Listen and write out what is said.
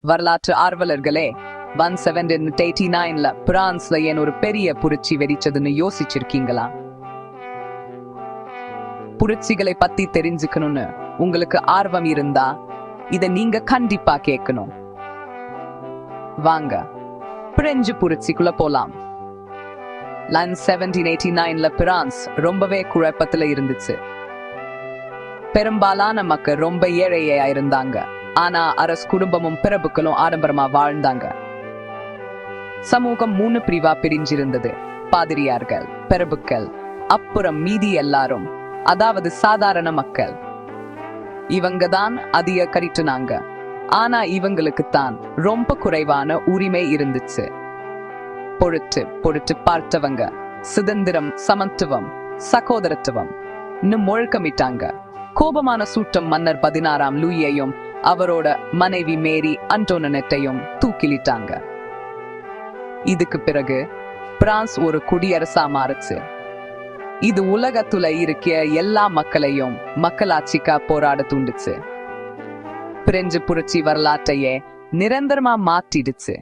வரலாற்று ஆர்வலர்களே, 1789ல பிரான்ஸ்ல ஏன் ஒரு பெரிய புரட்சி வெடிச்சதுன்னு யோசிச்சிருக்கீங்களா? புரட்சிகளை பத்தி தெரிஞ்சுக்கணும்னு உங்களுக்கு ஆர்வம் இருந்தா இத நீங்க கண்டிப்பா கேட்கணும். வாங்க பிரெஞ்சு புரட்சிக்குள்ள போலாம். 1789ல பிரான்ஸ் ரொம்பவே குழப்பத்துல இருந்துச்சு. பெரும்பாலான மக்கள் ரொம்ப ஏழையா இருந்தாங்க. ஆனா அரசு குடும்பமும் பிரபுக்களும் ஆடம்பரமா வாழ்ந்தாங்க. சமூகம் 3 பிரிவா பிரிஞ்சிருந்தது. பாதிரியார்கள், பிரபுக்கள், அப்புறம் மீதி எல்லாரும், அதாவது சாதாரண மக்கள். இவங்க தான் அதிகரித்துனாங்க. ஆனா இவங்களுக்கு தான் ரொம்ப குறைவான உரிமை இருந்துச்சு. பொறுத்து பார்த்தவங்க சுதந்திரம், சமத்துவம், சகோதரத்துவம் முழக்கமிட்டாங்க. கோபமான சூட்டம் மன்னர் 16ஆம் லூயியையும் அவரோட மனைவி மேரி அன்டோனெட்டையும் தூக்கிலிட்டாங்க. இதுக்கு பிறகு பிரான்ஸ் ஒரு குடியரசா மாறுச்சு. இது உலகத்துல இருக்க எல்லா மக்களையும் மக்களாட்சிக்கா போராட தூண்டுச்சு. பிரெஞ்சு புரட்சி வரலாற்றையே நிரந்தரமா மாற்றிடுச்சு.